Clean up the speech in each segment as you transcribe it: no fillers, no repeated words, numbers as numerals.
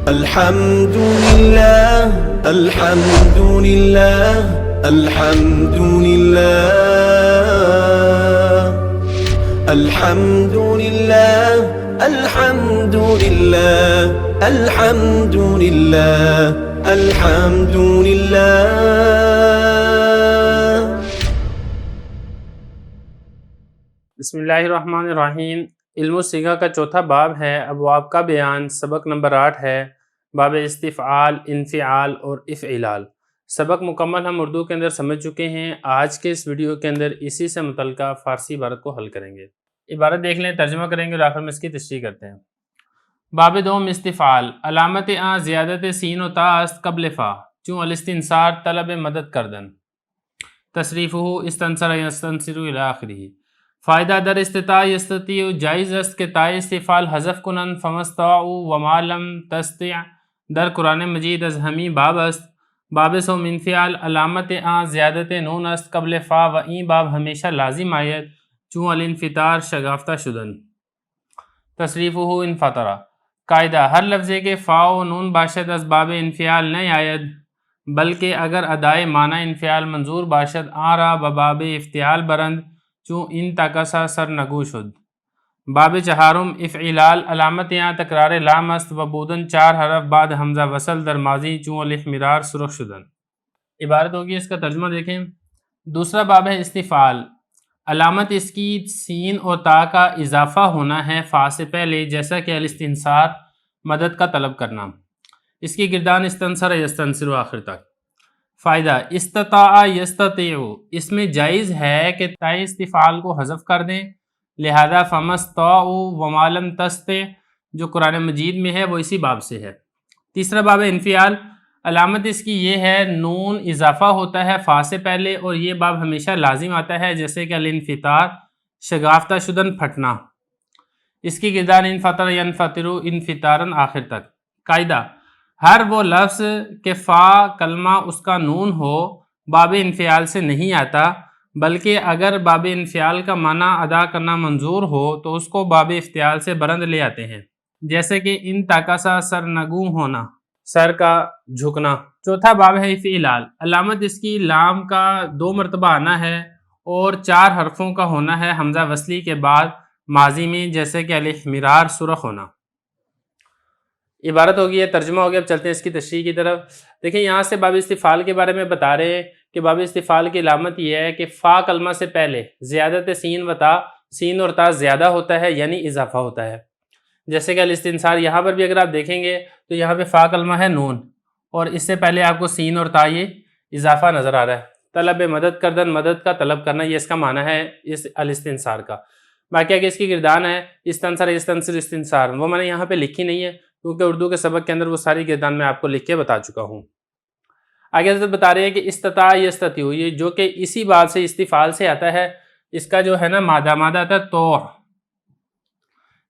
الحمد لله الحمد لله الحمد لله الحمد لله الحمد لله الحمد لله الحمد لله. بسم اللہ الرحمن الرحیم. علم الصیغہ کا چوتھا باب ہے. ابواب کا بیان. سبق نمبر 8 ہے. باب استفعال، انفعال اور افعلال. سبق مکمل ہم اردو کے اندر سمجھ چکے ہیں. آج کے اس ویڈیو کے اندر اسی سے متعلقہ فارسی عبارت کو حل کریں گے. عبارت دیکھ لیں، ترجمہ کریں گے اور آخر میں اس کی تشریح کرتے ہیں. باب دوم استفعال. علامت آ زیادت سین و تا است قبل فا چون الاستنصار طلب مدد کردن. تصریفہ استنصر یستنصر الی آخرہ. فائدہ در استطاع یستطیع جائز است کہ تائے استفعال حذف کنن فمستطاعوا وما لم تستطع در قرآن مجید از ہمی باب است. باب سوم انفعال. علامت آ زیادت نون است قبل فا و این باب ہمیشہ لازم آید چون الانفطار شگافتہ شدن. تصریفہ انفطرہ. قاعدہ ہر لفظے کے فا و نون باشد از باب انفعال نہیں آید، بلکہ اگر ادائے معنی انفعال منظور باشد آن را بباب افتعال برند چون ان تکسا سر نگو شد. باب چہارم افعلال. علامت یہاں تکرار لام است و بودن 4 حرف بعد حمزہ وصل در ماضی چون الاحمرار سرخ شدن. عبارت ہوگی، اس کا ترجمہ دیکھیں. دوسرا باب ہے استفعال. علامت اس کی سین اور تا کا اضافہ ہونا ہے فا سے پہلے، جیسا کہ الاستنصار مدد کا طلب کرنا. اس کی گردان استنصر یستنصر آخر تک. فائدہ استطاع یستطیع. اس میں جائز ہے کہ تائے استفعال کو حذف کر دیں، لہذا فمستطاعوا وما لم تستطع جو قرآن مجید میں ہے وہ اسی باب سے ہے. تیسرا باب ہے انفعال. علامت اس کی یہ ہے نون اضافہ ہوتا ہے فا سے پہلے اور یہ باب ہمیشہ لازم آتا ہے، جیسے کہ الانفطار شگافتہ شدن پھٹنا. اس کی گردان انفطر ینفطر انفطارا آخر تک. قاعدہ ہر وہ لفظ کہ فا کلمہ اس کا نون ہو باب انفعال سے نہیں آتا، بلکہ اگر باب انفعال کا معنی ادا کرنا منظور ہو تو اس کو باب افتعال سے برند لے آتے ہیں، جیسے کہ ان تاکسا سر نگو ہونا، سر کا جھکنا. چوتھا باب ہے افعلال. علامت اس کی لام کا 2 مرتبہ آنا ہے اور 4 حرفوں کا ہونا ہے حمزہ وصلی کے بعد ماضی میں، جیسے کہ الاحمرار سرخ ہونا. عبارت ہوگی ہے، ترجمہ ہو گیا. اب چلتے ہیں اس کی تشریح کی طرف. دیکھیں یہاں سے باب استفعال کے بارے میں بتا رہے ہیں کہ باب استفعال کی علامت یہ ہے کہ فا کلمہ سے پہلے زیادت سین و تا، سین اور تا زیادہ ہوتا ہے یعنی اضافہ ہوتا ہے، جیسے کہ الاستنصار. یہاں پر بھی اگر آپ دیکھیں گے تو یہاں پہ فا کلمہ ہے نون اور اس سے پہلے آپ کو سین اور تا یہ اضافہ نظر آ رہا ہے. طلب مدد کردن، مدد کا طلب کرنا، یہ اس کا معنی ہے اس الاستنصار کا. باقی آگے اس کی گردان ہے استنصر یستنصر استنصار، وہ میں نے یہاں پہ لکھی نہیں ہے کیونکہ اردو کے سبق کے اندر وہ ساری گردان میں آپ کو لکھ کے بتا چکا ہوں. آگے حضرت بتا رہے ہیں کہ استطاع یستطیع، یہ جو کہ اسی باب سے استفعال سے آتا ہے. اس کا جو ہے نا مادہ آتا ہے تو،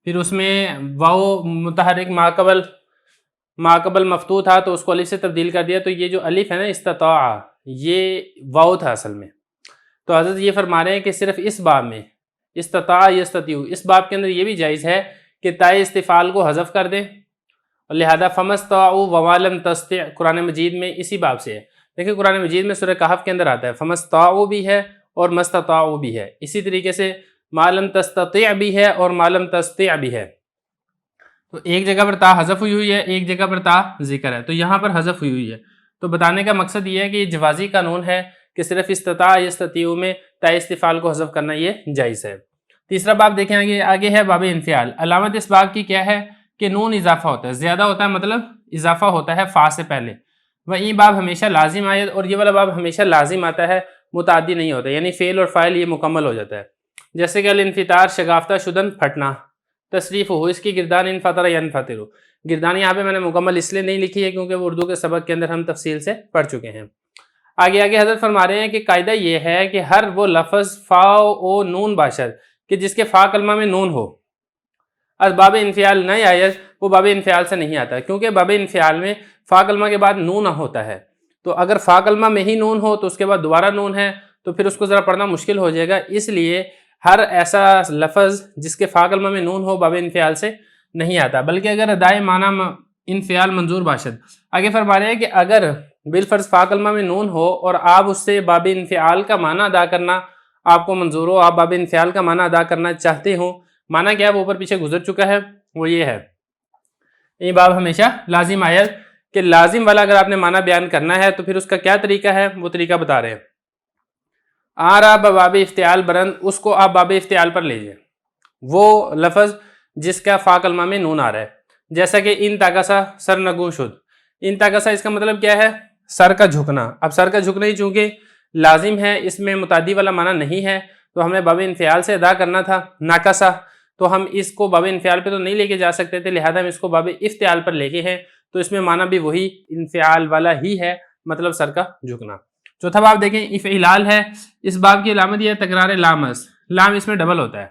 پھر اس میں واو متحرک ماقبل مفتوح تھا تو اس کو الف سے تبدیل کر دیا، تو یہ جو الف ہے نا استطاع یہ واو تھا اصل میں. تو حضرت یہ فرما رہے ہیں کہ صرف اس باب میں استطاع یستطیع، اس باب کے اندر یہ بھی جائز ہے کہ تائے استفعال کو حذف کر دیں، اور لہذا فمستطاعوا وما لم تستطع قرآن مجید میں اسی باب سے ہے. دیکھیں قرآن مجید میں سورہ کہف کے اندر آتا ہے فمستطاعوا بھی ہے اور مستطاعوا بھی ہے، اسی طریقے سے ما لم تستطع بھی ہے اور ما لم تستطع بھی ہے. تو ایک جگہ پر تا حذف ہوئی ہے، ایک جگہ پر تا ذکر ہے، تو یہاں پر حذف ہوئی ہے. تو بتانے کا مقصد یہ ہے کہ یہ جوازی قانون ہے کہ صرف استطاع یستطیع میں تائے استفعال کو حذف کرنا یہ جائز ہے. تیسرا باب دیکھیں آگے ہے باب انفعال. علامت اس باب کی کیا ہے کہ نون اضافہ ہوتا ہے، زیادہ ہوتا ہے، مطلب اضافہ ہوتا ہے فا سے پہلے. وہ یہ باب ہمیشہ لازم آئے، اور یہ والا باب ہمیشہ لازم آتا ہے، متعدی نہیں ہوتا، یعنی فعل اور فاعل یہ مکمل ہو جاتا ہے، جیسے کہ الانفطار شگافتہ شدن پھٹنا. تصریف ہو، اس کی گردان انفطر ینفطر. گردان یہاں پہ میں نے مکمل اس لیے نہیں لکھی ہے کیونکہ وہ اردو کے سبق کے اندر ہم تفصیل سے پڑھ چکے ہیں. آگے حضرت فرما رہے ہیں کہ قاعدہ یہ ہے کہ ہر وہ لفظ فا او نون باشد کہ جس کے فا کلمہ میں نون ہو، از باب انفعال نہیں آیا، وہ باب انفعال سے نہیں آتا، کیونکہ باب انفعال میں فا کلمہ کے بعد نون ہوتا ہے. تو اگر فا کلمہ میں ہی نون ہو تو اس کے بعد دوبارہ نون ہے تو پھر اس کو ذرا پڑھنا مشکل ہو جائے گا. اس لیے ہر ایسا لفظ جس کے فا کلمہ میں نون ہو باب انفعال سے نہیں آتا، بلکہ اگر ادائے معنی انفعال منظور باشد. آگے فرما رہے ہیں کہ اگر بالفرض فا کلمہ میں نون ہو اور آپ اس سے باب انفعال کا معنی ادا کرنا آپ کو منظور ہو، آپ باب انفعال کا معنی ادا کرنا چاہتے ہو، معنی کیا ہے وہ اوپر پیچھے گزر چکا ہے، وہ یہ ہے یہ باب ہمیشہ لازم آیت کہ لازم والا اگر آپ نے معنی بیان کرنا ہے تو پھر اس کا کیا طریقہ ہے، وہ طریقہ بتا رہے ہیں. آ رہا باب افتعال برند، اس کو آپ باب افتعال پر لیجئے، وہ لفظ جس کا فا کلمہ میں نون آ رہا ہے. جیسا کہ ان تاکسا سر نگو شد، ان تاکسا اس کا مطلب کیا ہے، سر کا جھکنا. اب سر کا جھکنا ہی چونکہ لازم ہے، اس میں متعدی والا معنی نہیں ہے، تو ہمیں باب انفعال سے ادا کرنا تھا. ناکسا تو ہم اس کو باب انفعال پہ تو نہیں لے کے جا سکتے تھے، لہذا ہم اس کو باب افتعال پر لے کے ہیں، تو اس میں معنی بھی وہی انفعال والا ہی ہے، مطلب سر کا جھکنا. چوتھا باب دیکھیں افعلال ہے. اس باب کی علامت یہ ہے تکرار لامس، لام اس میں ڈبل ہوتا ہے.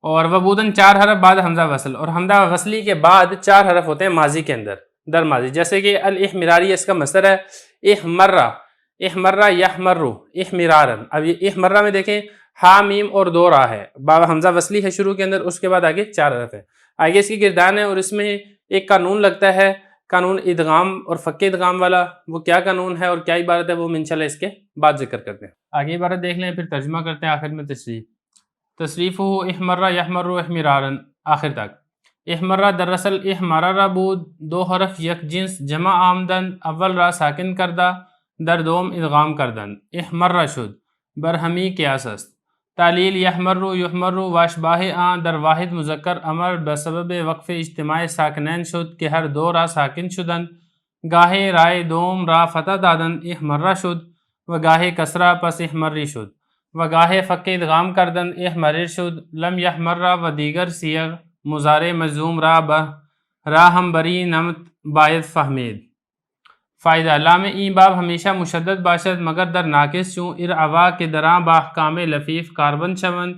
اور وبودن 4 حرف بعد حمزہ وصل، اور حمزہ وصلی کے بعد 4 حرف ہوتے ہیں ماضی کے اندر، در ماضی. جیسے کہ الاحمراری اس کا مصدر ہے احمرہ، احمرہ یحمرو احمرارن. اب یہ احمرہ میں دیکھیں ہا میم اور 2 را ہے، باب حمزہ وصلی ہے شروع کے اندر، اس کے بعد آگے 4 حرف ہے. آگے اس کی گردان ہے اور اس میں ایک قانون لگتا ہے، قانون ادغام اور فک ادغام والا. وہ کیا قانون ہے اور کیا عبارت ہے وہ ہم انشاءاللہ اس کے بعد ذکر کرتے ہیں. آگے عبارت دیکھ لیں پھر ترجمہ کرتے ہیں، آخر میں تصریف. تصریف احمرہ یحمرو احمرارن آخر تک. احمرہ دراصل احمرہ بود، 2 حرف یک جنس جمع آمدن، اول را ساکن کردہ در دوم ادغام کردن. احمرہ شد برہمی قیاس است. تعلیل یحمرو یحمرو واشباہ آن در واحد مذکر امر بسبب وقف اجتماع ساکنین شد کہ ہر 2 را ساکن شدن. گاہے رائے دوم را فتح دادن احمرہ شد و گاہے کسرہ پس احمری شد و گاہے فک ادغام کردن احمرر شد. لم یحمرہ و دیگر سیغ مضارع مجزوم را ہم بری نمت باید فہمید. فائدہ لام این باب ہمیشہ مشدد باشد مگر در ناقص چون ارعوا کے دراں باحکام لفیف کاربن شوند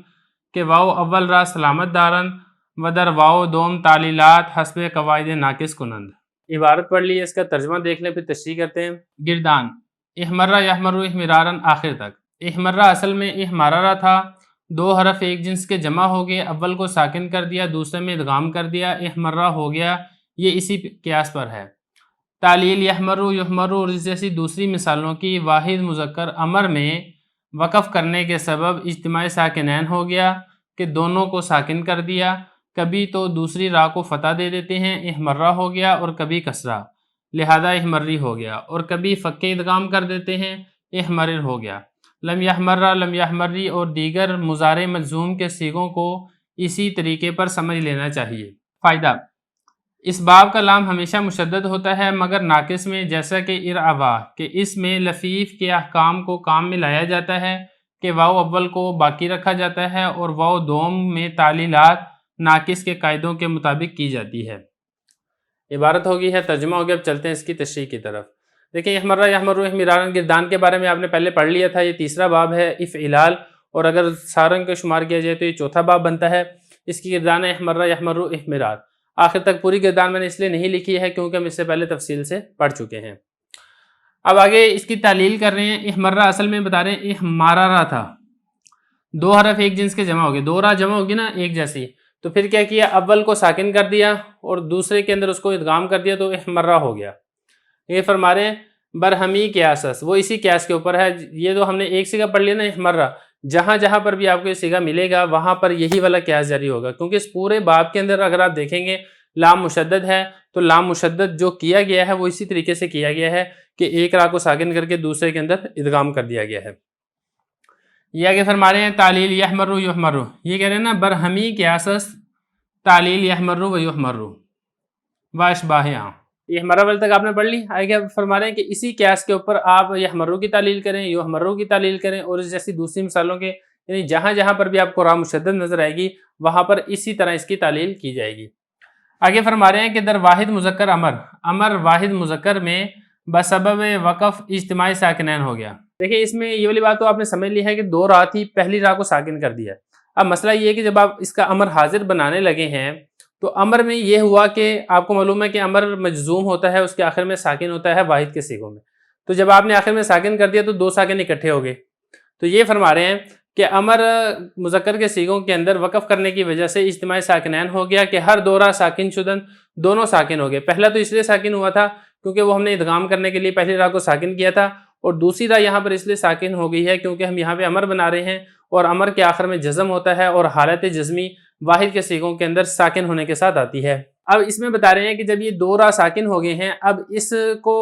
کہ واو اول را سلامت دارن و در واو دوم تعلیلات حسب قواعد ناقص کنند. عبارت پڑھ لی، اس کا ترجمہ دیکھ لیں پھر تشریح کرتے ہیں. گردان احمرہ یحمرو احمرارن آخر تک. احمرہ اصل میں احمرارہ تھا، 2 حرف ایک جنس کے جمع ہو گئے، اول کو ساکن کر دیا دوسرے میں ادغام کر دیا، احمرہ ہو گیا. یہ اسی قیاس پر ہے. تعلیل یحمرو یحمرو جیسی دوسری مثالوں کی واحد مذکر امر میں وقف کرنے کے سبب اجتماع ساکنین ہو گیا کہ دونوں کو ساکن کر دیا. کبھی تو دوسری را کو فتح دے دیتے ہیں احمرہ ہو گیا، اور کبھی کسرہ لہذا احمری ہو گیا، اور کبھی فک ادغام کر دیتے ہیں احمرر ہو گیا. لم یحمرہ لم یحمری اور دیگر مضارع مجزوم کے صیغوں کو اسی طریقے پر سمجھ لینا چاہیے. فائدہ اس باب کا لام ہمیشہ مشدد ہوتا ہے مگر ناقص میں، جیسا کہ ارعوا کہ اس میں لفیف کے احکام کو کام میں لایا جاتا ہے کہ واو اول کو باقی رکھا جاتا ہے اور واو دوم میں تعلیلات ناقص کے قاعدوں کے مطابق کی جاتی ہے. عبارت ہوگی ہے، ترجمہ ہو گیا. اب چلتے ہیں اس کی تشریح کی طرف. دیکھیں احمرہ یحمرو احمرارن گردان کے بارے میں آپ نے پہلے پڑھ لیا تھا، یہ تیسرا باب ہے افعلال، اور اگر سارنگ کا شمار کیا جائے تو یہ چوتھا باب بنتا ہے. اس کی گردان ہے احمرہ یحمرو احمرار. آخر تک پوری گردان میں نے اس لیے نہیں لکھی ہے کیونکہ ہم اس سے پہلے تفصیل سے پڑھ چکے ہیں. اب آگے اس کی تعلیل کر رہے ہیں. احمرہ اصل میں بتا رہے ہیں احمرارہ تھا، 2 حرف ایک جنس کے جمع ہو گئے، 2 را جمع ہوگی نا ایک جیسی، تو پھر کیا کیا، اول کو ساکن کر دیا اور دوسرے کے اندر اس کو ادغام کر دیا تو احمرہ ہو گیا. یہ فرما رہے ہیں برہمی قیاسس، وہ اسی قیاس کے اوپر ہے. یہ تو ہم نے ایک سیگا پڑھ لیا نا احمرہ، جہاں جہاں پر بھی آپ کو یہ سیگا ملے گا وہاں پر یہی والا قیاس جاری ہوگا، کیونکہ اس پورے باب کے اندر اگر آپ دیکھیں گے لام مشدد ہے تو لام مشدد جو کیا گیا ہے وہ اسی طریقے سے کیا گیا ہے کہ ایک را کو ساکن کر کے دوسرے کے اندر ادغام کر دیا گیا ہے. یہ آگے فرما رہے ہیں تعلیل یحمرو یحمرو، یہ کہہ رہے ہیں نا برہمی قیاسس تعلیل یحمرو و یحمرو واشباہ. یہ ہمارا ول تک آپ نے پڑھ لی. آگے فرما رہے ہیں کہ اسی قیاس کے اوپر آپ یحمرو کی تعلیل کریں، یحمرو کی تعلیل کریں، اور اس جیسی دوسری مثالوں کے یعنی جہاں جہاں پر بھی آپ کو را مشدد نظر آئے گی وہاں پر اسی طرح اس کی تعلیل کی جائے گی. آگے فرما رہے ہیں کہ در واحد مذکر امر واحد مذکر میں بسبب وقف اجتماع ساکنین ہو گیا. دیکھیں اس میں یہ والی بات تو آپ نے سمجھ لی ہے کہ 2 را تھی، پہلی را کو ساکن کر دیا. اب مسئلہ یہ ہے کہ جب آپ اس کا امر حاضر بنانے لگے ہیں تو امر میں یہ ہوا کہ آپ کو معلوم ہے کہ امر مجزوم ہوتا ہے، اس کے آخر میں ساکن ہوتا ہے واحد کے صیغوں میں. تو جب آپ نے آخر میں ساکن کر دیا تو 2 ساکن اکٹھے ہو گئے. تو یہ فرما رہے ہیں کہ امر مذکر کے صیغوں کے اندر وقف کرنے کی وجہ سے اجتماع ساکنین ہو گیا کہ ہر دو راہ ساکن شدن دونوں ساکن ہو گئے. پہلا تو اس لیے ساکن ہوا تھا کیونکہ وہ ہم نے ادغام کرنے کے لیے پہلی راہ کو ساکن کیا تھا, اور دوسری راہ یہاں پر اس لیے ساکن ہو گئی ہے کیونکہ ہم یہاں پہ امر بنا رہے ہیں اور امر کے آخر میں جزم ہوتا ہے اور حالت جزمی واحد کے صیغوں کے اندر ساکن ہونے کے ساتھ آتی ہے. اب اس میں بتا رہے ہیں کہ جب یہ دو راہ ساکن ہو گئے ہیں, اب اس کو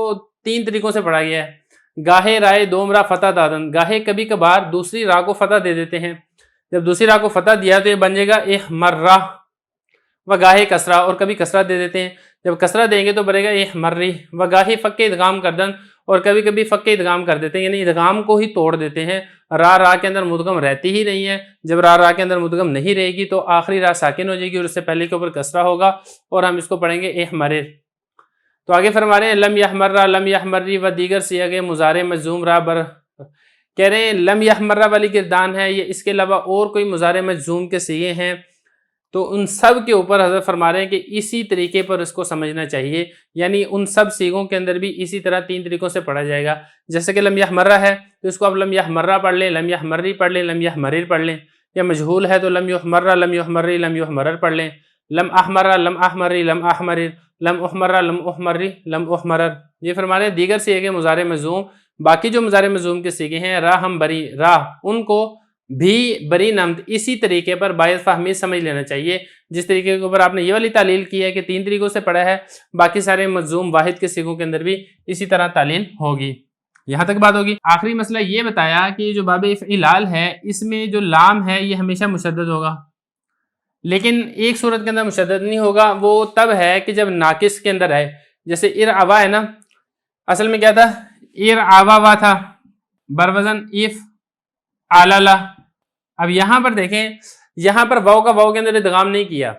3 طریقوں سے پڑھا گیا ہے. گاہے رائے دوم راہ فتح دادن, گاہے کبھی کبھار دوسری راہ کو فتح دے دیتے ہیں. جب دوسری راہ کو فتح دیا تو یہ بن جائے گا احمرہ, و گاہے کسرہ, اور کبھی کسرہ دے دیتے ہیں. جب کسرہ دیں گے تو بنے گا احمری, و گاہے فک ادغام کردن, اور کبھی کبھی فک ادغام کر دیتے ہیں, یعنی ادغام کو ہی توڑ دیتے ہیں. راہ کے اندر مدغم رہتی ہی نہیں ہے, جب راہ کے اندر مدغم نہیں رہے گی تو آخری راہ ساکن ہو جائے گی اور اس سے پہلے کے اوپر کسرہ ہوگا, اور ہم اس کو پڑھیں گے احمرر. تو آگے فرما رہے ہیں لم یحمرہ لم یحمری و دیگر صیغ مضارع مجزوم را بر, کہہ رہے ہیں لم یحمرہ والی گردان ہے, یہ اس کے علاوہ اور کوئی مضارع مجزوم کے صیغے ہیں تو ان سب کے اوپر حضرت فرما رہے ہیں کہ اسی طریقے پر اس کو سمجھنا چاہیے, یعنی ان سب صیغوں کے اندر بھی اسی طرح 3 طریقوں سے پڑھا جائے گا. جیسے کہ لم یحمرہ ہے تو اس کو آپ لم یحمرہ پڑھ لیں, لم یحمری پڑھ لیں, لم یحمرر پڑھ لیں. یا مجہول ہے تو لم یحمرہ لم یحمری لم یحمرر پڑھ لیں. لم احمرہ لم احمری لم احمرر, لم احمرہ لم احمری لم احمرر. یہ فرما رہے ہیں دیگر صیغے مضارع مجزوم, باقی جو مضارع مجزوم کے صیغے ہیں راہ ہم بری راہ, ان کو بھی بری نمت اسی طریقے پر باید فہمی سمجھ لینا چاہیے جس طریقے کے اوپر آپ نے یہ والی تعلیل کی ہے کہ 3 طریقوں سے پڑھا ہے, باقی سارے مجزوم واحد کے صیغوں کے اندر بھی اسی طرح تعلیل ہوگی. یہاں تک بات ہوگی. آخری مسئلہ یہ بتایا کہ جو باب افعلال ہے اس میں جو لام ہے یہ ہمیشہ مشدد ہوگا, لیکن ایک صورت کے اندر مشدد نہیں ہوگا, وہ تب ہے کہ جب ناقص کے اندر ہے. جیسے ارعوا ہے نا, اصل میں کیا تھا, ارعوا تھا بروزن اف آلالا. اب یہاں پر دیکھیں, یہاں پر واو کا واو کے اندر ادغام نہیں کیا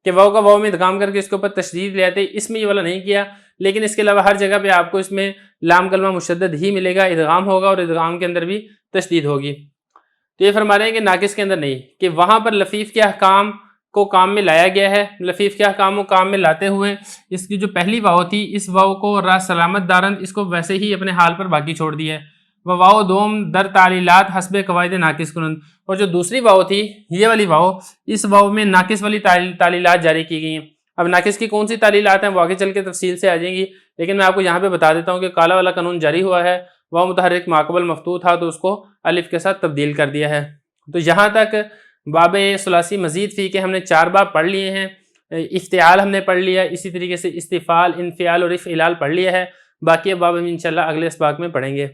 کہ واو کا واو میں ادغام کر کے اس کے اوپر تشدید لے آتے, اس میں یہ والا نہیں کیا, لیکن اس کے علاوہ ہر جگہ پہ آپ کو اس میں لام کلمہ مشدد ہی ملے گا, ادغام ہوگا اور ادغام کے اندر بھی تشدید ہوگی. تو یہ فرما رہے ہیں کہ ناقص کے اندر نہیں, کہ وہاں پر لفیف کے احکام کو کام میں لایا گیا ہے. لفیف کے احکام کو کام میں لاتے ہوئے اس کی جو پہلی واو تھی اس واو کو را سلامت دارند اس کو ویسے ہی اپنے حال پر باقی چھوڑ دیا ہے. وہ واو دوم در تعلیلات حسب قواعد ناقص کنند, اور جو دوسری واو تھی یہ والی واو, اس واو میں ناقص والی تعلیلات جاری کی گئی ہیں. اب ناقص کی کون سی تعلیلات ہیں وہ آگے چل کے تفصیل سے آ جائیں گی, لیکن میں آپ کو یہاں پہ بتا دیتا ہوں کہ کالا والا قانون جاری ہوا ہے. واو متحرک ماقبل مفتوح تھا تو اس کو الف کے ساتھ تبدیل کر دیا ہے. تو یہاں تک باب ثلاثی مزید فی کے ہم نے 4 باب پڑھ لیے ہیں. افتعال ہم نے پڑھ لیا, اسی طریقے سے استفعال, انفعال اور افعلال پڑھ لیا ہے. باقی باب ہم انشاءاللہ اگلے اسباق میں پڑھیں گے.